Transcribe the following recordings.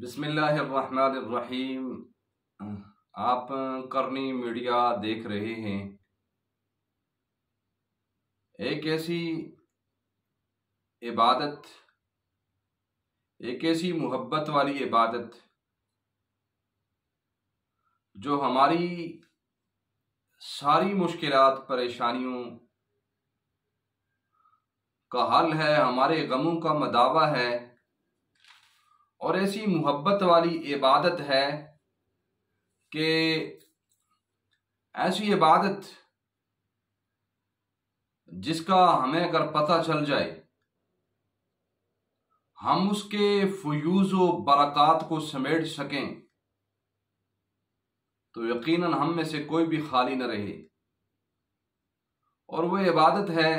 بسم اللہ الرحمن الرحیم۔ آپ کرنی میڈیا دیکھ رہے ہیں۔ ایک ایسی عبادت، ایک ایسی محبت والی عبادت جو ہماری ساری مشکلات پریشانیوں کا حل ہے، ہمارے غموں کا مداوع ہے، اور ایسی محبت والی عبادت ہے کہ ایسی عبادت جس کا ہمیں اگر پتہ چل جائے ہم اس کے فیوز و برکات کو سمیٹ سکیں تو یقیناً ہم میں سے کوئی بھی خالی نہ رہے، اور وہ عبادت ہے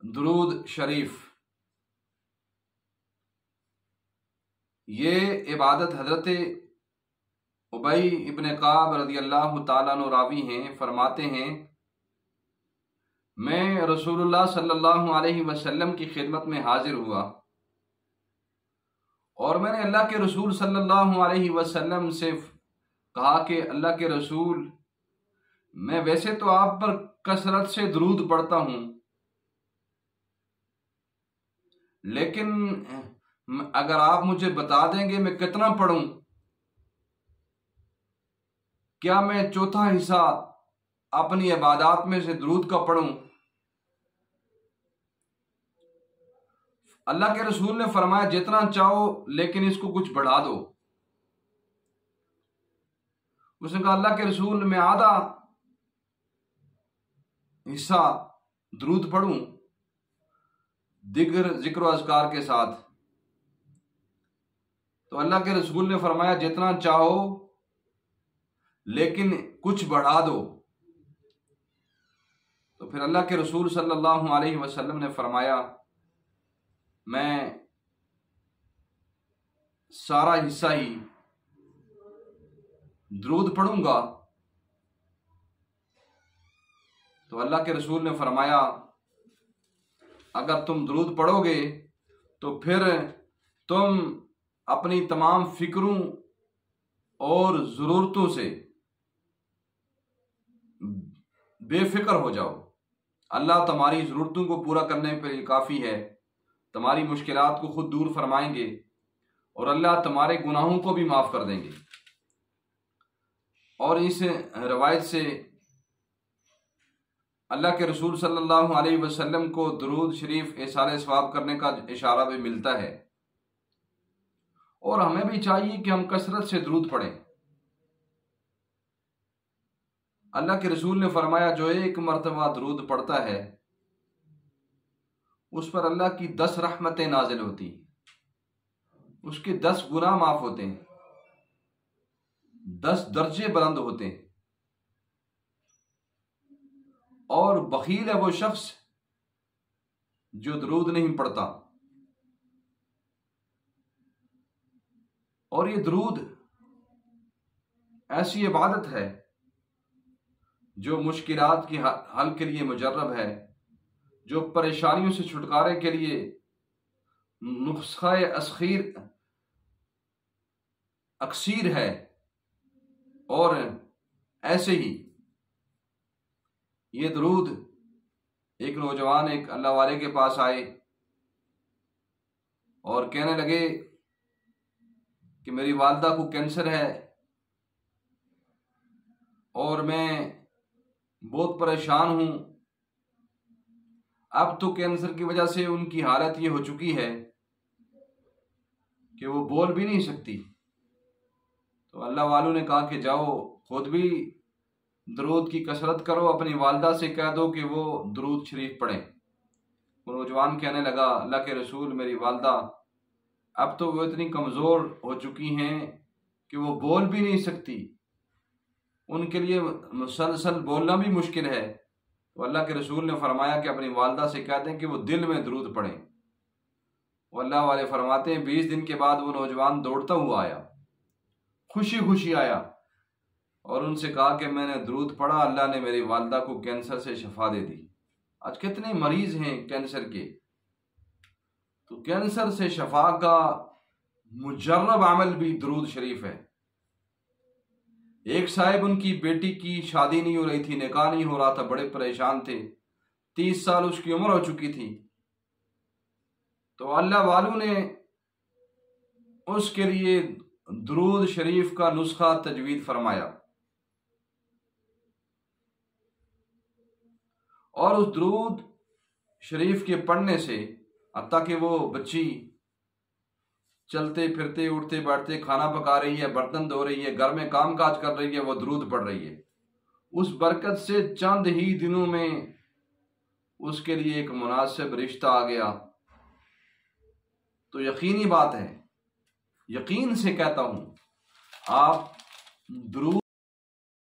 درود شریف۔ یہ عبادت حضرت ابی ابن کعب رضی اللہ تعالیٰ عنہ راوی ہیں، فرماتے ہیں میں رسول اللہ صلی اللہ علیہ وسلم کی خدمت میں حاضر ہوا اور میں نے اللہ کے رسول صلی اللہ علیہ وسلم سے کہا کہ اللہ کے رسول، میں ویسے تو آپ پر کثرت سے درود پڑھتا ہوں، لیکن اگر آپ مجھے بتا دیں گے میں کتنا پڑھوں، کیا میں چوتھا حصہ اپنی عبادات میں سے درود کا پڑھوں؟ اللہ کے رسول نے فرمایا جتنا چاہو، لیکن اس کو کچھ بڑھا دو۔ اس نے کہا اللہ کے رسول، میں آدھا حصہ درود پڑھوں دیگر ذکر و اذکار کے ساتھ؟ تو اللہ کے رسول نے فرمایا جتنا چاہو لیکن کچھ بڑھا دو۔ تو پھر اللہ کے رسول صلی اللہ علیہ وسلم نے فرمایا میں سارا حصہ ہی درود پڑھوں گا۔ تو اللہ کے رسول نے فرمایا اگر تم درود پڑھو گے تو پھر تم اپنی تمام فکروں اور ضرورتوں سے بے فکر ہو جاؤ۔ اللہ تمہاری ضرورتوں کو پورا کرنے پر کافی ہے، تمہاری مشکلات کو خود دور فرمائیں گے، اور اللہ تمہارے گناہوں کو بھی معاف کر دیں گے۔ اور اس روایت سے اللہ کے رسول صلی اللہ علیہ وسلم کو درود شریف ایصال ثواب کرنے کا اشارہ بھی ملتا ہے، اور ہمیں بھی چاہیے کہ ہم کثرت سے درود پڑھیں۔ اللہ کے رسول نے فرمایا جو ایک مرتبہ درود پڑھتا ہے اس پر اللہ کی 10 رحمتیں نازل ہوتی، اس کے 10 گناہ معاف ہوتے ہیں، 10 درجے بلند ہوتے ہیں۔ اور بخیل ہے وہ شخص جو درود نہیں پڑھتا۔ اور یہ درود ایسی عبادت ہے جو مشکلات کی حل کے لیے مجرب ہے، جو پریشانیوں سے چھٹکارے کے لیے نسخہ اکسیر ہے۔ اور ایسے ہی یہ درود، ایک نوجوان ایک اللہ والے کے پاس آئے اور کہنے لگے کہ میری والدہ کو کینسر ہے اور میں بہت پریشان ہوں، اب تو کینسر کی وجہ سے ان کی حالت یہ ہو چکی ہے کہ وہ بول بھی نہیں سکتی۔ تو اللہ والوں نے کہا کہ جاؤ خود بھی درود کی کثرت کرو، اپنی والدہ سے کہہ دو کہ وہ درود شریف پڑھیں۔ وہ نوجوان کہنے لگا اللہ کے رسول، میری والدہ اب تو وہ اتنی کمزور ہو چکی ہیں کہ وہ بول بھی نہیں سکتی، ان کے لیے مسلسل بولنا بھی مشکل ہے۔ تو اللہ کے رسول نے فرمایا کہ اپنی والدہ سے کہہ دیں کہ وہ دل میں درود پڑھیں۔ وہ اللہ والے فرماتے ہیں 20 دن کے بعد وہ نوجوان دوڑتا ہوا آیا، خوشی خوشی آیا، اور ان سے کہا کہ میں نے درود پڑھا، اللہ نے میری والدہ کو کینسر سے شفا دے دی۔ آج کتنے مریض ہیں کینسر کے، تو کینسر سے شفا کا مجرب عمل بھی درود شریف ہے۔ ایک صاحب ان کی بیٹی کی شادی نہیں ہو رہی تھی، نکاح نہیں ہو رہا تھا، بڑے پریشان تھے، 30 سال اس کی عمر ہو چکی تھی، تو اللہ والوں نے اس کے لیے درود شریف کا نسخہ تجوید فرمایا، اور اس درود شریف کے پڑھنے سے حتیٰ کہ وہ بچی چلتے پھرتے اٹھتے بیٹھتے کھانا پکا رہی ہے، برتن دھو رہی ہے، گھر میں کام کاج کر رہی ہے، وہ درود پڑھ رہی ہے، اس برکت سے چند ہی دنوں میں اس کے لیے ایک مناسب رشتہ آ گیا۔ تو یقینی بات ہے، یقین سے کہتا ہوں، آپ درود